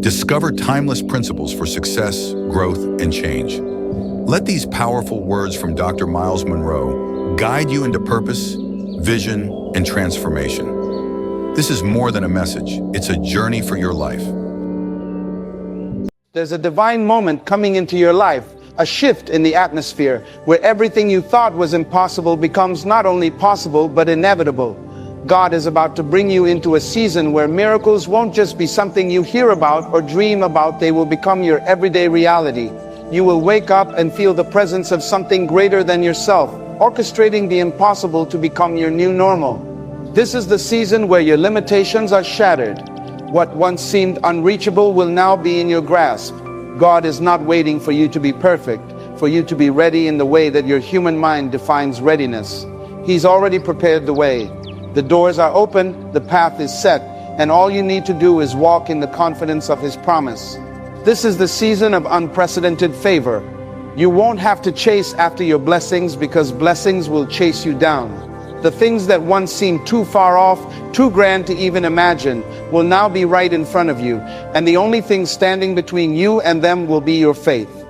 Discover timeless principles for success, growth, and change. Let these powerful words from Dr. Myles Munroe guide you into purpose, vision, and transformation. This is more than a message, it's a journey for your life. There's a divine moment coming into your life, a shift in the atmosphere, where everything you thought was impossible becomes not only possible, but inevitable. God is about to bring you into a season where miracles won't just be something you hear about or dream about, they will become your everyday reality. You will wake up and feel the presence of something greater than yourself, orchestrating the impossible to become your new normal. This is the season where your limitations are shattered. What once seemed unreachable will now be in your grasp. God is not waiting for you to be perfect, for you to be ready in the way that your human mind defines readiness. He's already prepared the way. The doors are open, the path is set, and all you need to do is walk in the confidence of His promise. This is the season of unprecedented favor. You won't have to chase after your blessings, because blessings will chase you down. The things that once seemed too far off, too grand to even imagine, will now be right in front of you, and the only thing standing between you and them will be your faith.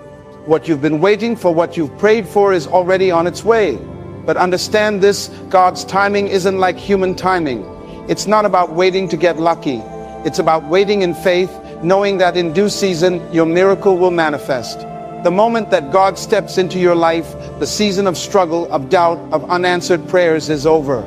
What you've been waiting for, what you've prayed for, is already on its way. But understand this, God's timing isn't like human timing. It's not about waiting to get lucky. It's about waiting in faith, knowing that in due season, your miracle will manifest. The moment that God steps into your life, the season of struggle, of doubt, of unanswered prayers is over.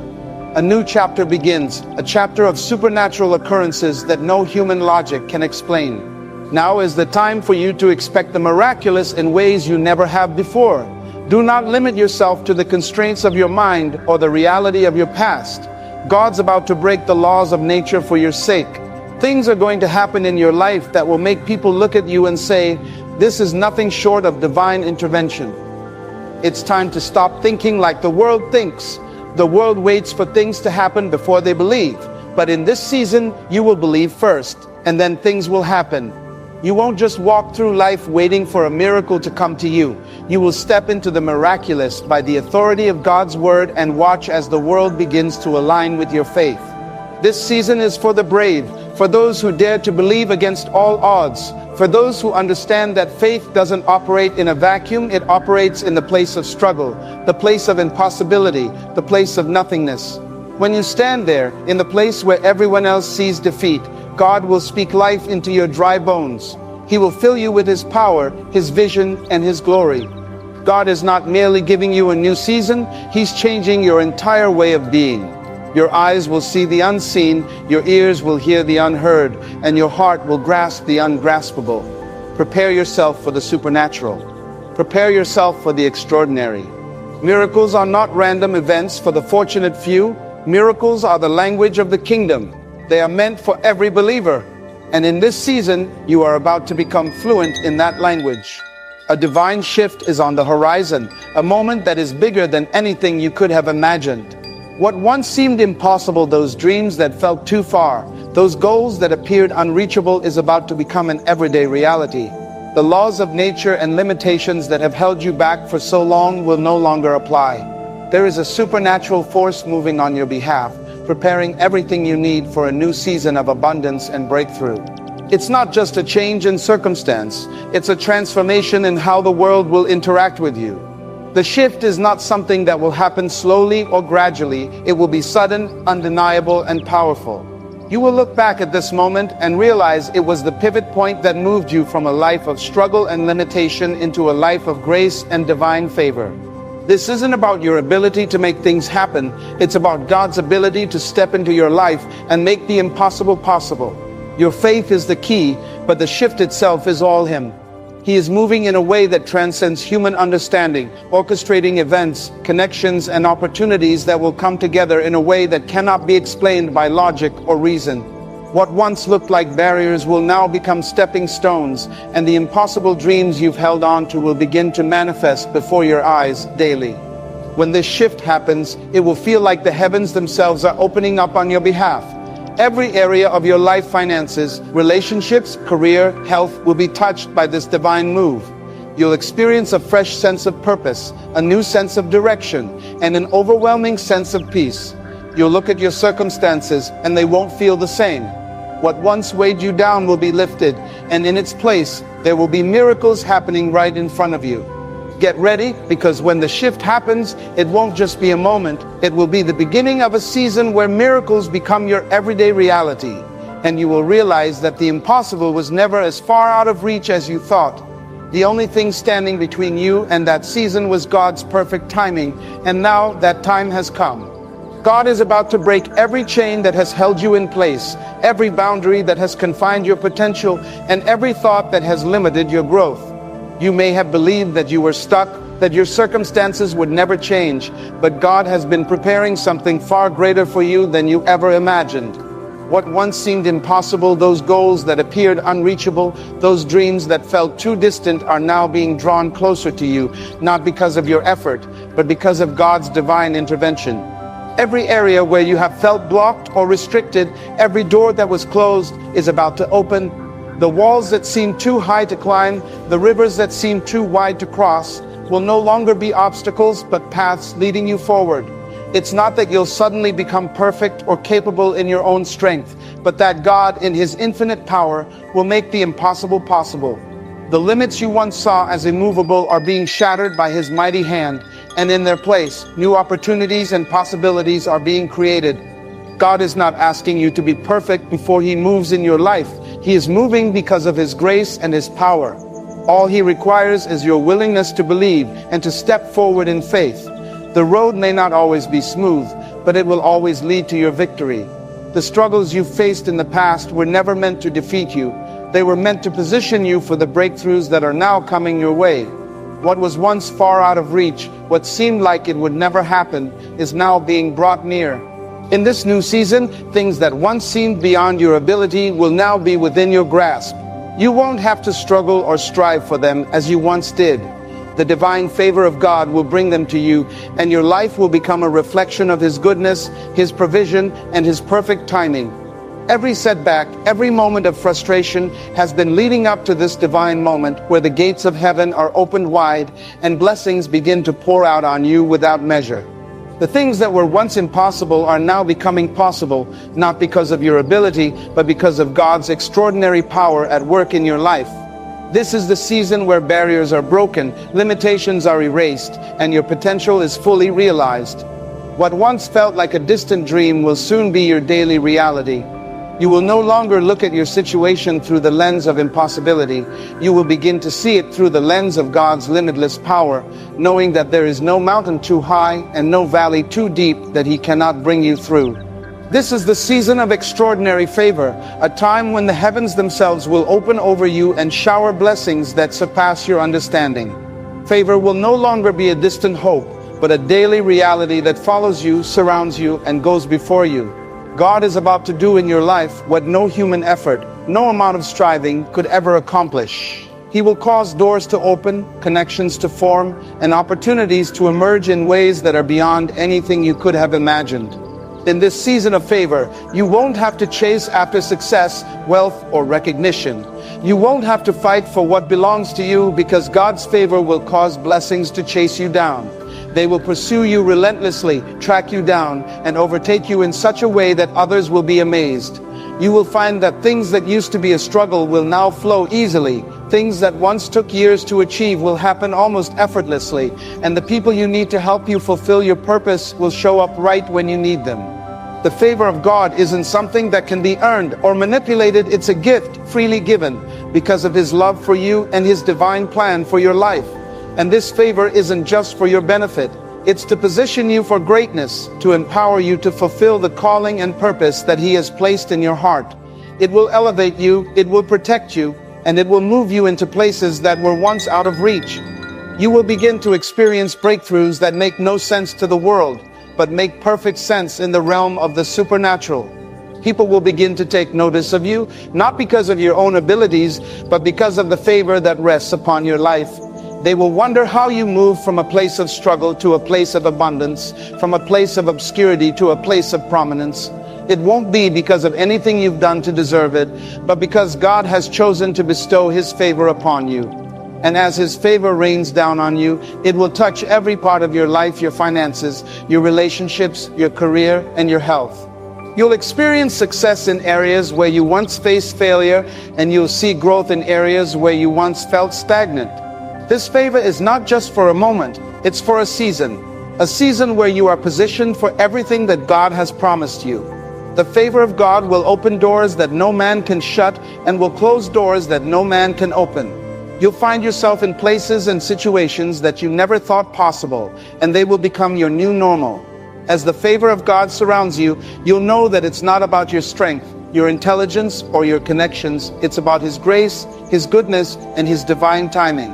A new chapter begins, a chapter of supernatural occurrences that no human logic can explain. Now is the time for you to expect the miraculous in ways you never have before. Do not limit yourself to the constraints of your mind or the reality of your past. God's about to break the laws of nature for your sake. Things are going to happen in your life that will make people look at you and say, "This is nothing short of divine intervention." It's time to stop thinking like the world thinks. The world waits for things to happen before they believe. But in this season, you will believe first, and then things will happen. You won't just walk through life waiting for a miracle to come to you. You will step into the miraculous by the authority of God's word and watch as the world begins to align with your faith. This season is for the brave, for those who dare to believe against all odds, for those who understand that faith doesn't operate in a vacuum, it operates in the place of struggle, the place of impossibility, the place of nothingness. When you stand there, in the place where everyone else sees defeat, God will speak life into your dry bones. He will fill you with His power, His vision, and His glory. God is not merely giving you a new season, He's changing your entire way of being. Your eyes will see the unseen, your ears will hear the unheard, and your heart will grasp the ungraspable. Prepare yourself for the supernatural. Prepare yourself for the extraordinary. Miracles are not random events for the fortunate few. Miracles are the language of the kingdom. They are meant for every believer. And in this season, you are about to become fluent in that language. A divine shift is on the horizon, a moment that is bigger than anything you could have imagined. What once seemed impossible, those dreams that felt too far, those goals that appeared unreachable, is about to become an everyday reality. The laws of nature and limitations that have held you back for so long will no longer apply. There is a supernatural force moving on your behalf, preparing everything you need for a new season of abundance and breakthrough. It's not just a change in circumstance, it's a transformation in how the world will interact with you. The shift is not something that will happen slowly or gradually. It will be sudden, undeniable, and powerful. You will look back at this moment and realize it was the pivot point that moved you from a life of struggle and limitation into a life of grace and divine favor. This isn't about your ability to make things happen. It's about God's ability to step into your life and make the impossible possible. Your faith is the key, but the shift itself is all Him. He is moving in a way that transcends human understanding, orchestrating events, connections, and opportunities that will come together in a way that cannot be explained by logic or reason. What once looked like barriers will now become stepping stones, and the impossible dreams you've held on to will begin to manifest before your eyes daily. When this shift happens, it will feel like the heavens themselves are opening up on your behalf. Every area of your life, finances, relationships, career, health will be touched by this divine move. You'll experience a fresh sense of purpose, a new sense of direction, and an overwhelming sense of peace. You'll look at your circumstances and they won't feel the same. What once weighed you down will be lifted, and in its place, there will be miracles happening right in front of you. Get ready, because when the shift happens, it won't just be a moment. It will be the beginning of a season where miracles become your everyday reality, and you will realize that the impossible was never as far out of reach as you thought. The only thing standing between you and that season was God's perfect timing, and now that time has come. God is about to break every chain that has held you in place, every boundary that has confined your potential, and every thought that has limited your growth. You may have believed that you were stuck, that your circumstances would never change, but God has been preparing something far greater for you than you ever imagined. What once seemed impossible, those goals that appeared unreachable, those dreams that felt too distant are now being drawn closer to you, not because of your effort, but because of God's divine intervention. Every area where you have felt blocked or restricted, every door that was closed is about to open. The walls that seemed too high to climb, the rivers that seemed too wide to cross, will no longer be obstacles, but paths leading you forward. It's not that you'll suddenly become perfect or capable in your own strength, but that God, in His infinite power, will make the impossible possible. The limits you once saw as immovable are being shattered by His mighty hand, and in their place, new opportunities and possibilities are being created. God is not asking you to be perfect before He moves in your life. He is moving because of His grace and His power. All He requires is your willingness to believe and to step forward in faith. The road may not always be smooth, but it will always lead to your victory. The struggles you faced in the past were never meant to defeat you. They were meant to position you for the breakthroughs that are now coming your way. What was once far out of reach, what seemed like it would never happen, is now being brought near. In this new season, things that once seemed beyond your ability will now be within your grasp. You won't have to struggle or strive for them as you once did. The divine favor of God will bring them to you, and your life will become a reflection of His goodness, His provision, and His perfect timing. Every setback, every moment of frustration has been leading up to this divine moment where the gates of heaven are opened wide and blessings begin to pour out on you without measure. The things that were once impossible are now becoming possible, not because of your ability, but because of God's extraordinary power at work in your life. This is the season where barriers are broken, limitations are erased, and your potential is fully realized. What once felt like a distant dream will soon be your daily reality. You will no longer look at your situation through the lens of impossibility. You will begin to see it through the lens of God's limitless power, knowing that there is no mountain too high and no valley too deep that He cannot bring you through. This is the season of extraordinary favor, a time when the heavens themselves will open over you and shower blessings that surpass your understanding. Favor will no longer be a distant hope, but a daily reality that follows you, surrounds you, and goes before you. God is about to do in your life what no human effort, no amount of striving could ever accomplish. He will cause doors to open, connections to form, and opportunities to emerge in ways that are beyond anything you could have imagined. In this season of favor, you won't have to chase after success, wealth, or recognition. You won't have to fight for what belongs to you, because God's favor will cause blessings to chase you down. They will pursue you relentlessly, track you down, and overtake you in such a way that others will be amazed. You will find that things that used to be a struggle will now flow easily. Things that once took years to achieve will happen almost effortlessly, and the people you need to help you fulfill your purpose will show up right when you need them. The favor of God isn't something that can be earned or manipulated. It's a gift freely given because of His love for you and His divine plan for your life. And this favor isn't just for your benefit. It's to position you for greatness, to empower you to fulfill the calling and purpose that He has placed in your heart. It will elevate you, it will protect you, and it will move you into places that were once out of reach. You will begin to experience breakthroughs that make no sense to the world, but make perfect sense in the realm of the supernatural. People will begin to take notice of you, not because of your own abilities, but because of the favor that rests upon your life. They will wonder how you move from a place of struggle to a place of abundance, from a place of obscurity to a place of prominence. It won't be because of anything you've done to deserve it, but because God has chosen to bestow His favor upon you. And as His favor rains down on you, it will touch every part of your life, your finances, your relationships, your career, and your health. You'll experience success in areas where you once faced failure, and you'll see growth in areas where you once felt stagnant. This favor is not just for a moment, it's for a season where you are positioned for everything that God has promised you. The favor of God will open doors that no man can shut and will close doors that no man can open. You'll find yourself in places and situations that you never thought possible, and they will become your new normal. As the favor of God surrounds you, you'll know that it's not about your strength, your intelligence, or your connections. It's about His grace, His goodness, and His divine timing.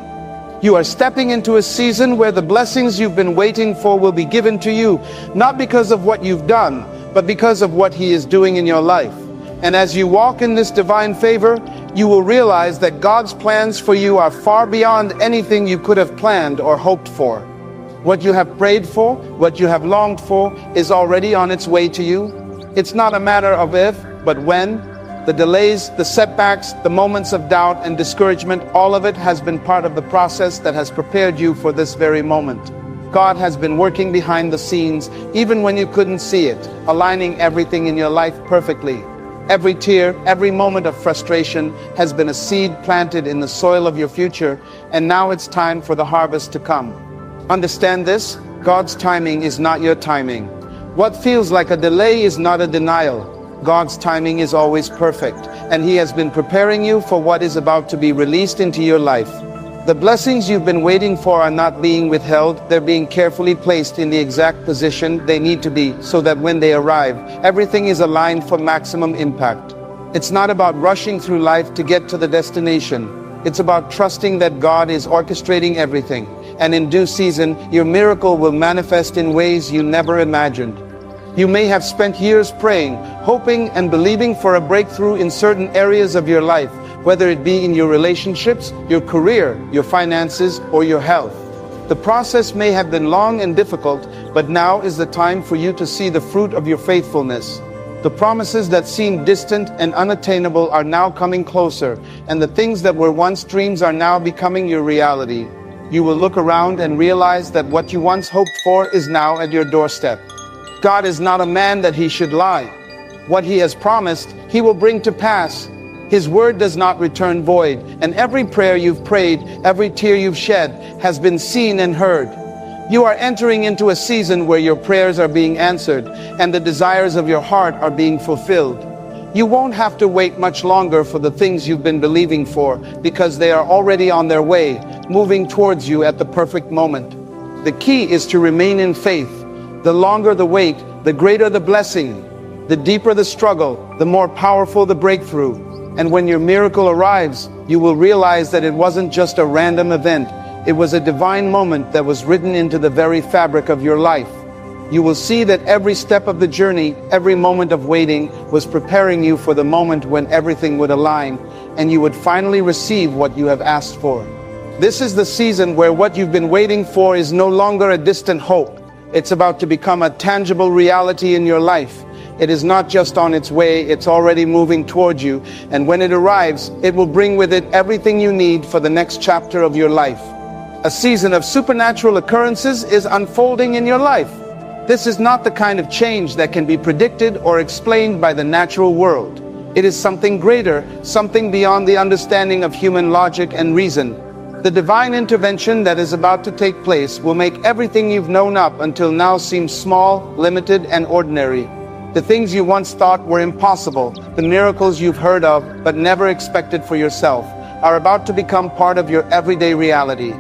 You are stepping into a season where the blessings you've been waiting for will be given to you, not because of what you've done, but because of what He is doing in your life. And as you walk in this divine favor, you will realize that God's plans for you are far beyond anything you could have planned or hoped for. What you have prayed for, what you have longed for, is already on its way to you. It's not a matter of if, but when. The delays, the setbacks, the moments of doubt and discouragement, all of it has been part of the process that has prepared you for this very moment. God has been working behind the scenes, even when you couldn't see it, aligning everything in your life perfectly. Every tear, every moment of frustration has been a seed planted in the soil of your future, and now it's time for the harvest to come. Understand this: God's timing is not your timing. What feels like a delay is not a denial. God's timing is always perfect, and He has been preparing you for what is about to be released into your life. The blessings you've been waiting for are not being withheld, they're being carefully placed in the exact position they need to be, so that when they arrive, everything is aligned for maximum impact. It's not about rushing through life to get to the destination. It's about trusting that God is orchestrating everything, and in due season, your miracle will manifest in ways you never imagined. You may have spent years praying, hoping, and believing for a breakthrough in certain areas of your life, whether it be in your relationships, your career, your finances, or your health. The process may have been long and difficult, but now is the time for you to see the fruit of your faithfulness. The promises that seemed distant and unattainable are now coming closer, and the things that were once dreams are now becoming your reality. You will look around and realize that what you once hoped for is now at your doorstep. God is not a man that He should lie. What He has promised, He will bring to pass. His word does not return void, and every prayer you've prayed, every tear you've shed, has been seen and heard. You are entering into a season where your prayers are being answered, and the desires of your heart are being fulfilled. You won't have to wait much longer for the things you've been believing for, because they are already on their way, moving towards you at the perfect moment. The key is to remain in faith. The longer the wait, the greater the blessing. The deeper the struggle, the more powerful the breakthrough. And when your miracle arrives, you will realize that it wasn't just a random event. It was a divine moment that was written into the very fabric of your life. You will see that every step of the journey, every moment of waiting, was preparing you for the moment when everything would align, and you would finally receive what you have asked for. This is the season where what you've been waiting for is no longer a distant hope. It's about to become a tangible reality in your life. It is not just on its way, it's already moving towards you. And when it arrives, it will bring with it everything you need for the next chapter of your life. A season of supernatural occurrences is unfolding in your life. This is not the kind of change that can be predicted or explained by the natural world. It is something greater, something beyond the understanding of human logic and reason. The divine intervention that is about to take place will make everything you've known up until now seem small, limited, and ordinary. The things you once thought were impossible, the miracles you've heard of but never expected for yourself, are about to become part of your everyday reality.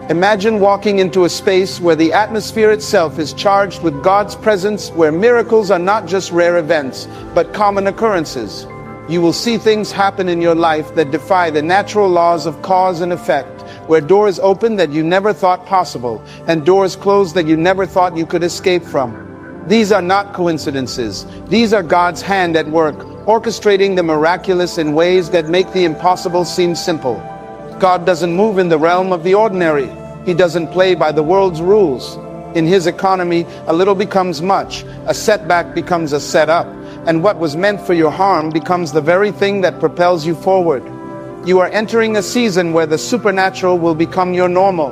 Imagine walking into a space where the atmosphere itself is charged with God's presence, where miracles are not just rare events, but common occurrences. You will see things happen in your life that defy the natural laws of cause and effect, where doors open that you never thought possible, and doors close that you never thought you could escape from. These are not coincidences. These are God's hand at work, orchestrating the miraculous in ways that make the impossible seem simple. God doesn't move in the realm of the ordinary. He doesn't play by the world's rules. In His economy, a little becomes much, a setback becomes a setup, and what was meant for your harm becomes the very thing that propels you forward. You are entering a season where the supernatural will become your normal.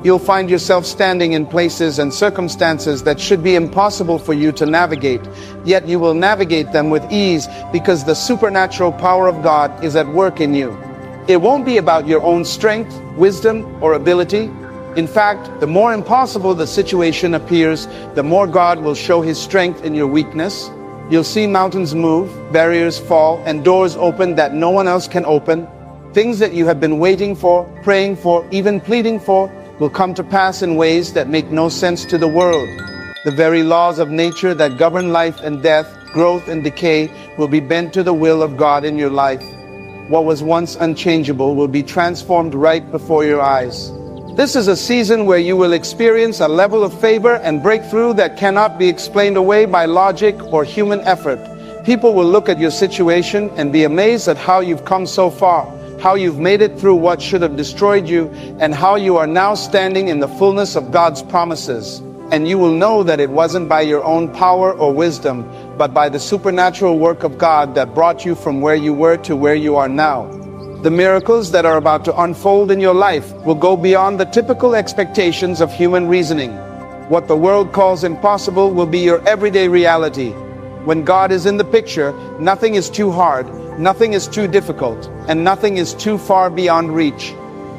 You'll find yourself standing in places and circumstances that should be impossible for you to navigate, yet you will navigate them with ease because the supernatural power of God is at work in you. It won't be about your own strength, wisdom, or ability. In fact, the more impossible the situation appears, the more God will show His strength in your weakness. You'll see mountains move, barriers fall, and doors open that no one else can open. Things that you have been waiting for, praying for, even pleading for, will come to pass in ways that make no sense to the world. The very laws of nature that govern life and death, growth and decay, will be bent to the will of God in your life. What was once unchangeable will be transformed right before your eyes. This is a season where you will experience a level of favor and breakthrough that cannot be explained away by logic or human effort. People will look at your situation and be amazed at how you've come so far, how you've made it through what should have destroyed you, and how you are now standing in the fullness of God's promises. And you will know that it wasn't by your own power or wisdom, but by the supernatural work of God that brought you from where you were to where you are now. The miracles that are about to unfold in your life will go beyond the typical expectations of human reasoning. What the world calls impossible will be your everyday reality. When God is in the picture, nothing is too hard, nothing is too difficult, and nothing is too far beyond reach.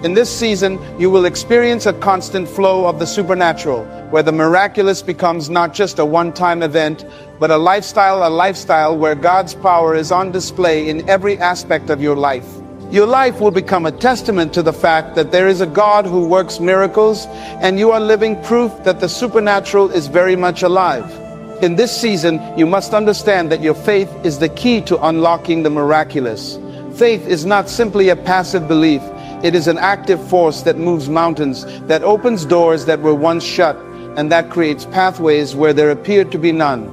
In this season, you will experience a constant flow of the supernatural, where the miraculous becomes not just a one-time event, but a lifestyle where God's power is on display in every aspect of your life. Your life will become a testament to the fact that there is a God who works miracles, and you are living proof that the supernatural is very much alive. In this season, you must understand that your faith is the key to unlocking the miraculous. Faith is not simply a passive belief. It is an active force that moves mountains, that opens doors that were once shut, and that creates pathways where there appeared to be none.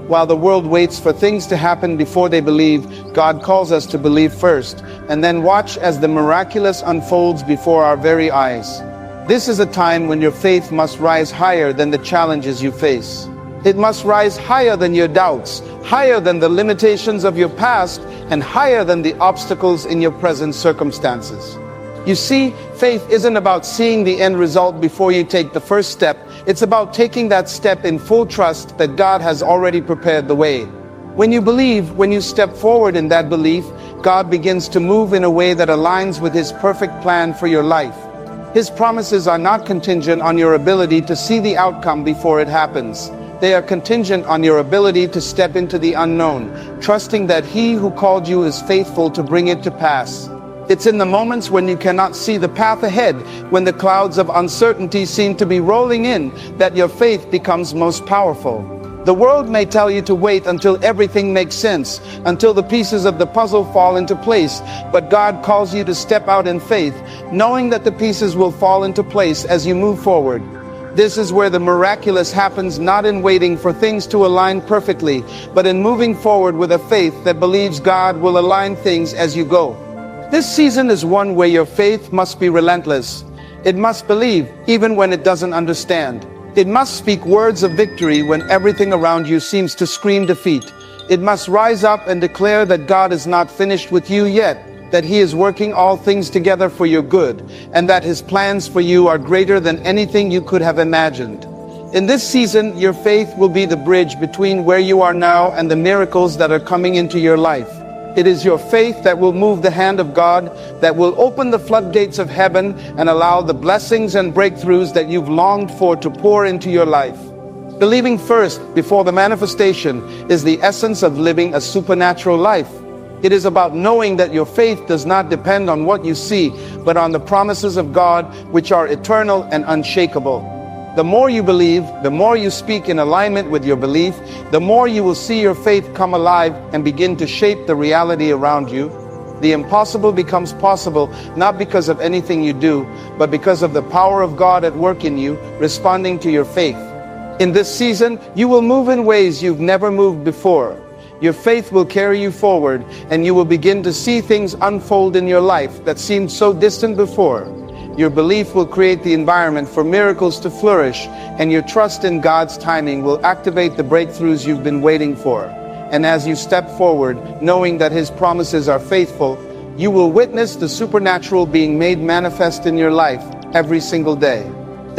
While the world waits for things to happen before they believe, God calls us to believe first, and then watch as the miraculous unfolds before our very eyes. This is a time when your faith must rise higher than the challenges you face. It must rise higher than your doubts, higher than the limitations of your past, and higher than the obstacles in your present circumstances. You see, faith isn't about seeing the end result before you take the first step. It's about taking that step in full trust that God has already prepared the way. When you believe, when you step forward in that belief, God begins to move in a way that aligns with His perfect plan for your life. His promises are not contingent on your ability to see the outcome before it happens. They are contingent on your ability to step into the unknown, trusting that He who called you is faithful to bring it to pass. It's in the moments when you cannot see the path ahead, when the clouds of uncertainty seem to be rolling in, that your faith becomes most powerful. The world may tell you to wait until everything makes sense, until the pieces of the puzzle fall into place, but God calls you to step out in faith, knowing that the pieces will fall into place as you move forward. This is where the miraculous happens, not in waiting for things to align perfectly, but in moving forward with a faith that believes God will align things as you go. This season is one where your faith must be relentless. It must believe even when it doesn't understand. It must speak words of victory when everything around you seems to scream defeat. It must rise up and declare that God is not finished with you yet, that He is working all things together for your good, and that His plans for you are greater than anything you could have imagined. In this season, your faith will be the bridge between where you are now and the miracles that are coming into your life. It is your faith that will move the hand of God, that will open the floodgates of heaven and allow the blessings and breakthroughs that you've longed for to pour into your life. Believing first before the manifestation is the essence of living a supernatural life. It is about knowing that your faith does not depend on what you see, but on the promises of God, which are eternal and unshakable. The more you believe, the more you speak in alignment with your belief, the more you will see your faith come alive and begin to shape the reality around you. The impossible becomes possible, not because of anything you do, but because of the power of God at work in you, responding to your faith. In this season, you will move in ways you've never moved before. Your faith will carry you forward, and you will begin to see things unfold in your life that seemed so distant before. Your belief will create the environment for miracles to flourish, and your trust in God's timing will activate the breakthroughs you've been waiting for. And as you step forward, knowing that His promises are faithful, you will witness the supernatural being made manifest in your life every single day.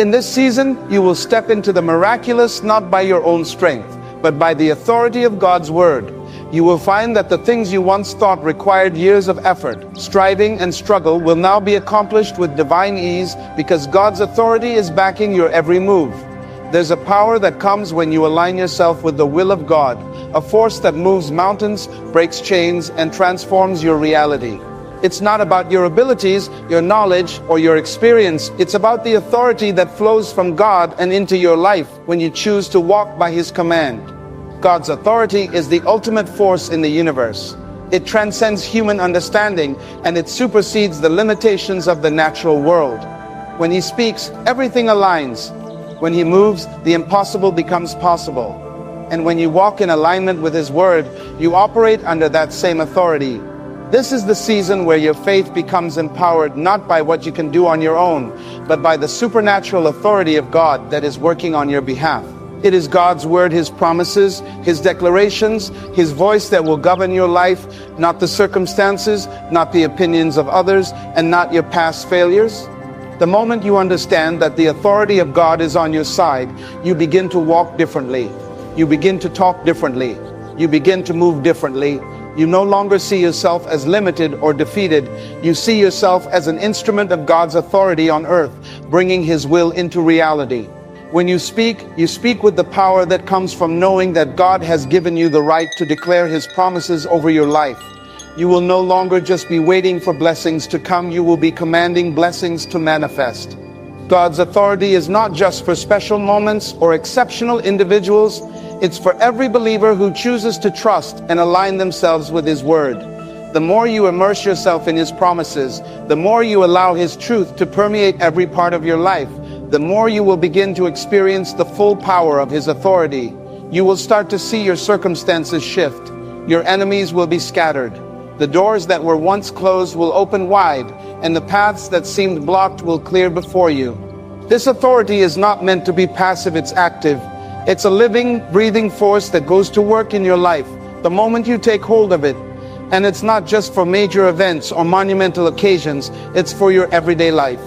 In this season, you will step into the miraculous not by your own strength, but by the authority of God's word. You will find that the things you once thought required years of effort, striving, and struggle will now be accomplished with divine ease because God's authority is backing your every move. There's a power that comes when you align yourself with the will of God, a force that moves mountains, breaks chains, and transforms your reality. It's not about your abilities, your knowledge, or your experience. It's about the authority that flows from God and into your life when you choose to walk by His command. God's authority is the ultimate force in the universe. It transcends human understanding, and it supersedes the limitations of the natural world. When He speaks, everything aligns. When He moves, the impossible becomes possible. And when you walk in alignment with His word, you operate under that same authority. This is the season where your faith becomes empowered not by what you can do on your own, but by the supernatural authority of God that is working on your behalf. It is God's word, His promises, His declarations, His voice that will govern your life, not the circumstances, not the opinions of others, and not your past failures. The moment you understand that the authority of God is on your side, you begin to walk differently. You begin to talk differently. You begin to move differently. You no longer see yourself as limited or defeated. You see yourself as an instrument of God's authority on earth, bringing His will into reality. When you speak with the power that comes from knowing that God has given you the right to declare His promises over your life. You will no longer just be waiting for blessings to come, you will be commanding blessings to manifest. God's authority is not just for special moments or exceptional individuals. It's for every believer who chooses to trust and align themselves with His word. The more you immerse yourself in His promises, the more you allow His truth to permeate every part of your life, the more you will begin to experience the full power of His authority. You will start to see your circumstances shift. Your enemies will be scattered. The doors that were once closed will open wide, and the paths that seemed blocked will clear before you. This authority is not meant to be passive, it's active. It's a living, breathing force that goes to work in your life the moment you take hold of it. And it's not just for major events or monumental occasions, it's for your everyday life.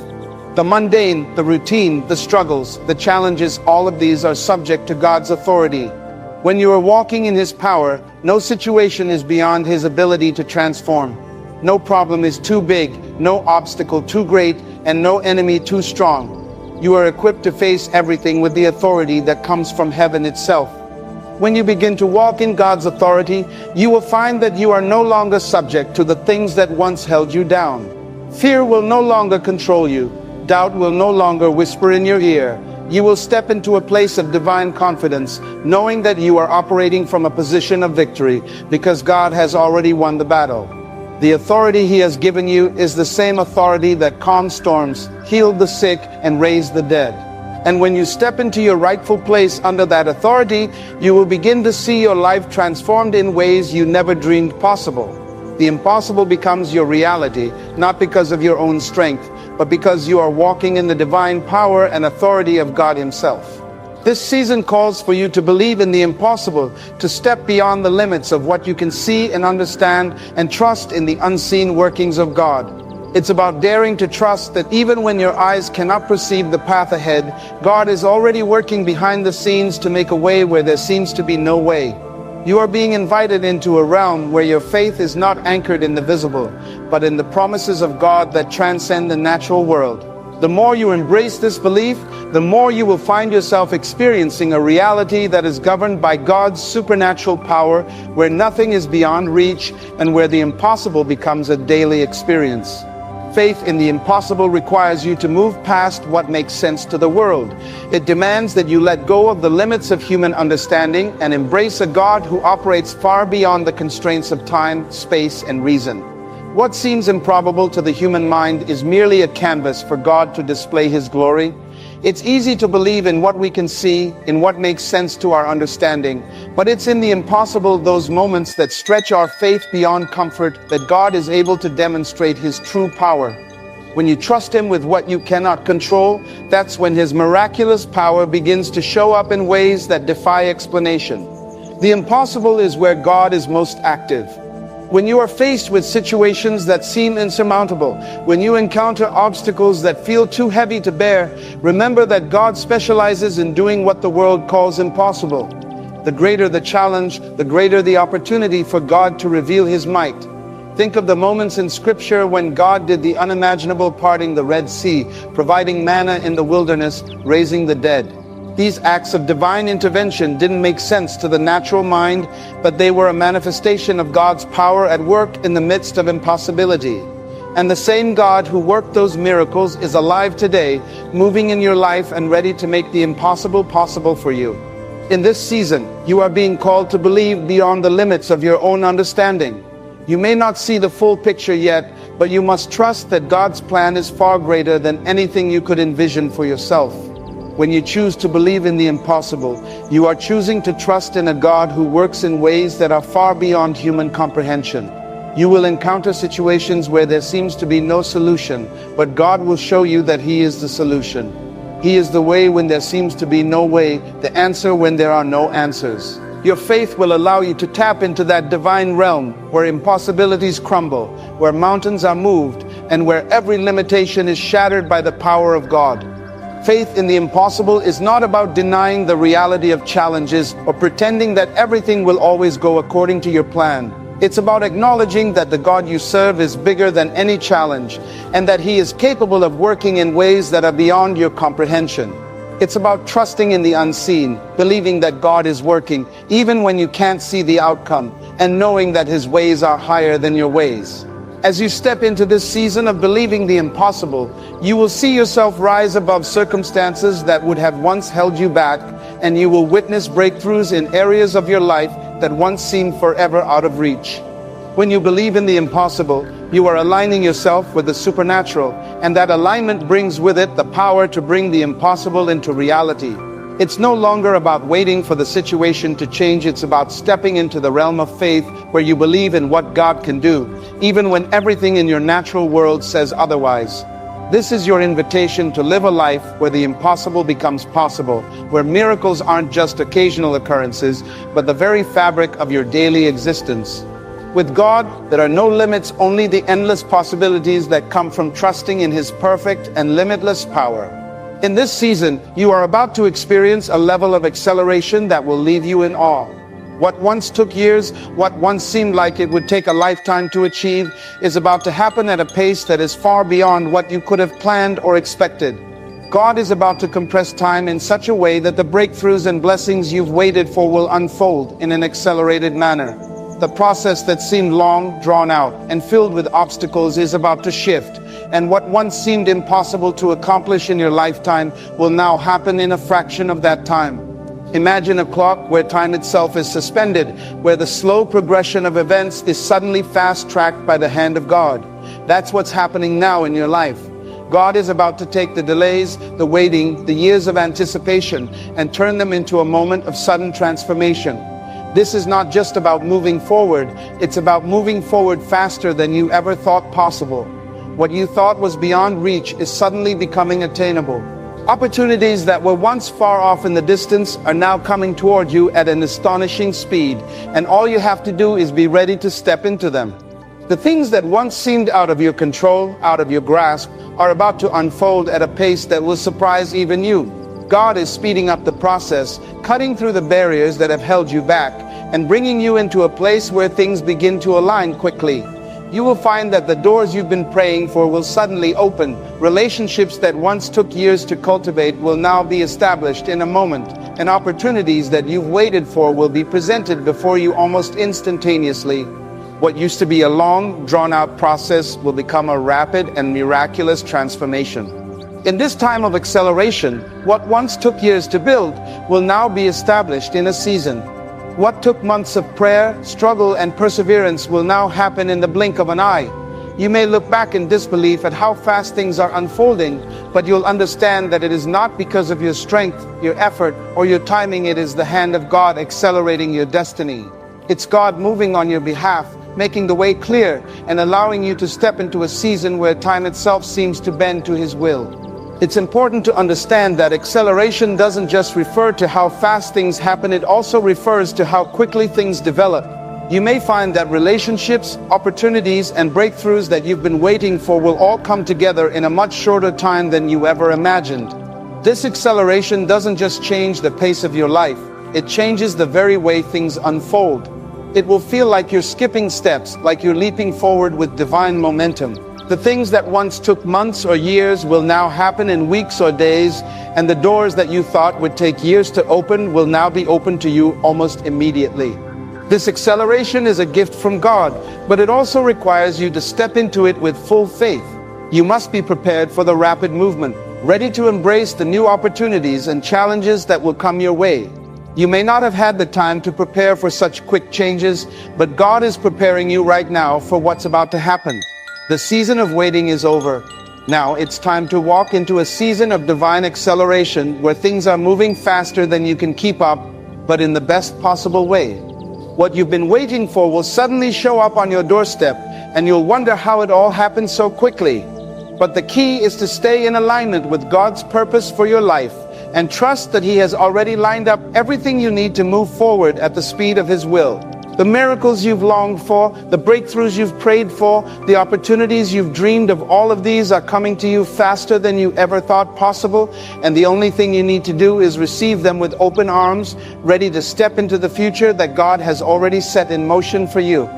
The mundane, the routine, the struggles, the challenges, all of these are subject to God's authority. When you are walking in His power, no situation is beyond His ability to transform. No problem is too big, no obstacle too great, and no enemy too strong. You are equipped to face everything with the authority that comes from heaven itself. When you begin to walk in God's authority, you will find that you are no longer subject to the things that once held you down. Fear will no longer control you. Doubt will no longer whisper in your ear. You will step into a place of divine confidence, knowing that you are operating from a position of victory because God has already won the battle. The authority He has given you is the same authority that calmed storms, healed the sick, and raised the dead. And when you step into your rightful place under that authority, you will begin to see your life transformed in ways you never dreamed possible. The impossible becomes your reality, not because of your own strength, but because you are walking in the divine power and authority of God Himself. This season calls for you to believe in the impossible, to step beyond the limits of what you can see and understand, and trust in the unseen workings of God. It's about daring to trust that even when your eyes cannot perceive the path ahead, God is already working behind the scenes to make a way where there seems to be no way. You are being invited into a realm where your faith is not anchored in the visible, but in the promises of God that transcend the natural world. The more you embrace this belief, the more you will find yourself experiencing a reality that is governed by God's supernatural power, where nothing is beyond reach and where the impossible becomes a daily experience. Faith in the impossible requires you to move past what makes sense to the world. It demands that you let go of the limits of human understanding and embrace a God who operates far beyond the constraints of time, space, and reason. What seems improbable to the human mind is merely a canvas for God to display His glory. It's easy to believe in what we can see, in what makes sense to our understanding, but it's in the impossible, those moments that stretch our faith beyond comfort, that God is able to demonstrate His true power. When you trust Him with what you cannot control, that's when His miraculous power begins to show up in ways that defy explanation. The impossible is where God is most active. When you are faced with situations that seem insurmountable, when you encounter obstacles that feel too heavy to bear, remember that God specializes in doing what the world calls impossible. The greater the challenge, the greater the opportunity for God to reveal His might. Think of the moments in Scripture when God did the unimaginable, parting the Red Sea, providing manna in the wilderness, raising the dead. These acts of divine intervention didn't make sense to the natural mind, but they were a manifestation of God's power at work in the midst of impossibility. And the same God who worked those miracles is alive today, moving in your life and ready to make the impossible possible for you. In this season, you are being called to believe beyond the limits of your own understanding. You may not see the full picture yet, but you must trust that God's plan is far greater than anything you could envision for yourself. When you choose to believe in the impossible, you are choosing to trust in a God who works in ways that are far beyond human comprehension. You will encounter situations where there seems to be no solution, but God will show you that He is the solution. He is the way when there seems to be no way, the answer when there are no answers. Your faith will allow you to tap into that divine realm where impossibilities crumble, where mountains are moved, and where every limitation is shattered by the power of God. Faith in the impossible is not about denying the reality of challenges or pretending that everything will always go according to your plan. It's about acknowledging that the God you serve is bigger than any challenge and that He is capable of working in ways that are beyond your comprehension. It's about trusting in the unseen, believing that God is working even when you can't see the outcome, and knowing that His ways are higher than your ways. As you step into this season of believing the impossible, you will see yourself rise above circumstances that would have once held you back, and you will witness breakthroughs in areas of your life that once seemed forever out of reach. When you believe in the impossible, you are aligning yourself with the supernatural, and that alignment brings with it the power to bring the impossible into reality. It's no longer about waiting for the situation to change, it's about stepping into the realm of faith where you believe in what God can do, even when everything in your natural world says otherwise. This is your invitation to live a life where the impossible becomes possible, where miracles aren't just occasional occurrences, but the very fabric of your daily existence. With God, there are no limits, only the endless possibilities that come from trusting in His perfect and limitless power. In this season, you are about to experience a level of acceleration that will leave you in awe. What once took years, what once seemed like it would take a lifetime to achieve, is about to happen at a pace that is far beyond what you could have planned or expected. God is about to compress time in such a way that the breakthroughs and blessings you've waited for will unfold in an accelerated manner. The process that seemed long, drawn out, and filled with obstacles is about to shift, and what once seemed impossible to accomplish in your lifetime will now happen in a fraction of that time. Imagine a clock where time itself is suspended, where the slow progression of events is suddenly fast-tracked by the hand of God. That's what's happening now in your life. God is about to take the delays, the waiting, the years of anticipation, and turn them into a moment of sudden transformation. This is not just about moving forward, it's about moving forward faster than you ever thought possible. What you thought was beyond reach is suddenly becoming attainable. Opportunities that were once far off in the distance are now coming toward you at an astonishing speed, and all you have to do is be ready to step into them. The things that once seemed out of your control, out of your grasp, are about to unfold at a pace that will surprise even you. God is speeding up the process, cutting through the barriers that have held you back, and bringing you into a place where things begin to align quickly. You will find that the doors you've been praying for will suddenly open. Relationships that once took years to cultivate will now be established in a moment, and opportunities that you've waited for will be presented before you almost instantaneously. What used to be a long, drawn-out process will become a rapid and miraculous transformation. In this time of acceleration, what once took years to build will now be established in a season. What took months of prayer, struggle, and perseverance will now happen in the blink of an eye. You may look back in disbelief at how fast things are unfolding, but you'll understand that it is not because of your strength, your effort, or your timing. It is the hand of God accelerating your destiny. It's God moving on your behalf, making the way clear, and allowing you to step into a season where time itself seems to bend to His will. It's important to understand that acceleration doesn't just refer to how fast things happen, it also refers to how quickly things develop. You may find that relationships, opportunities, and breakthroughs that you've been waiting for will all come together in a much shorter time than you ever imagined. This acceleration doesn't just change the pace of your life, it changes the very way things unfold. It will feel like you're skipping steps, like you're leaping forward with divine momentum. The things that once took months or years will now happen in weeks or days, and the doors that you thought would take years to open will now be open to you almost immediately. This acceleration is a gift from God, but it also requires you to step into it with full faith. You must be prepared for the rapid movement, ready to embrace the new opportunities and challenges that will come your way. You may not have had the time to prepare for such quick changes, but God is preparing you right now for what's about to happen. The season of waiting is over. Now it's time to walk into a season of divine acceleration where things are moving faster than you can keep up, but in the best possible way. What you've been waiting for will suddenly show up on your doorstep, and you'll wonder how it all happened so quickly. But the key is to stay in alignment with God's purpose for your life, and trust that He has already lined up everything you need to move forward at the speed of His will. The miracles you've longed for, the breakthroughs you've prayed for, the opportunities you've dreamed of, all of these are coming to you faster than you ever thought possible, and the only thing you need to do is receive them with open arms, ready to step into the future that God has already set in motion for you.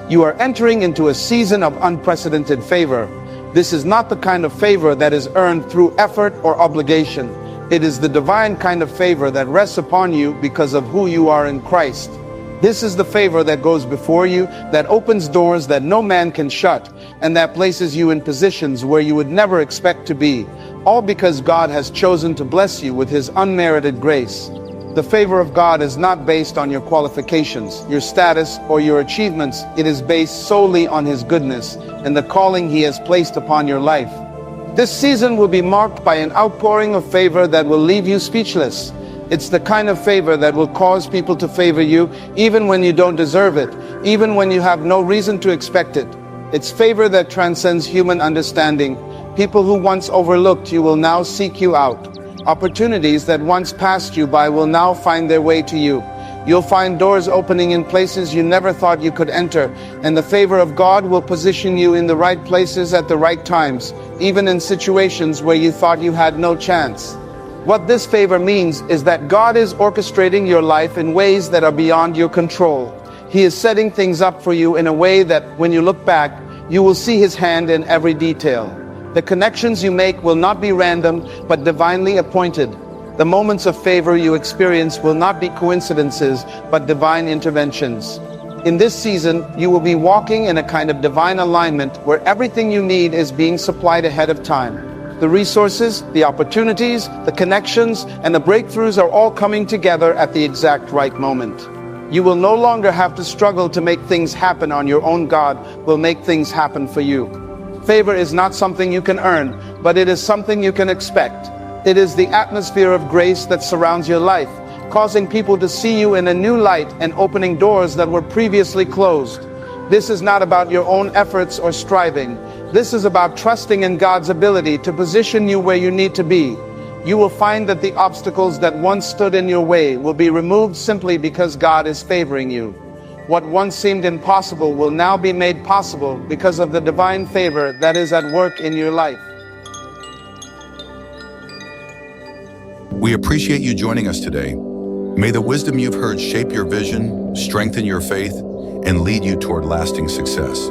You are entering into a season of unprecedented favor. This is not the kind of favor that is earned through effort or obligation. It is the divine kind of favor that rests upon you because of who you are in Christ. This is the favor that goes before you, that opens doors that no man can shut, and that places you in positions where you would never expect to be, all because God has chosen to bless you with His unmerited grace. The favor of God is not based on your qualifications, your status, or your achievements. It is based solely on His goodness and the calling He has placed upon your life. This season will be marked by an outpouring of favor that will leave you speechless. It's the kind of favor that will cause people to favor you, even when you don't deserve it, even when you have no reason to expect it. It's favor that transcends human understanding. People who once overlooked you will now seek you out. Opportunities that once passed you by will now find their way to you. You'll find doors opening in places you never thought you could enter, and the favor of God will position you in the right places at the right times, even in situations where you thought you had no chance. What this favor means is that God is orchestrating your life in ways that are beyond your control. He is setting things up for you in a way that, when you look back, you will see His hand in every detail. The connections you make will not be random, but divinely appointed. The moments of favor you experience will not be coincidences, but divine interventions. In this season, you will be walking in a kind of divine alignment where everything you need is being supplied ahead of time. The resources, the opportunities, the connections, and the breakthroughs are all coming together at the exact right moment. You will no longer have to struggle to make things happen on your own. God will make things happen for you. Favor is not something you can earn, but it is something you can expect. It is the atmosphere of grace that surrounds your life, causing people to see you in a new light and opening doors that were previously closed. This is not about your own efforts or striving. This is about trusting in God's ability to position you where you need to be. You will find that the obstacles that once stood in your way will be removed simply because God is favoring you. What once seemed impossible will now be made possible because of the divine favor that is at work in your life. We appreciate you joining us today. May the wisdom you've heard shape your vision, strengthen your faith, and lead you toward lasting success.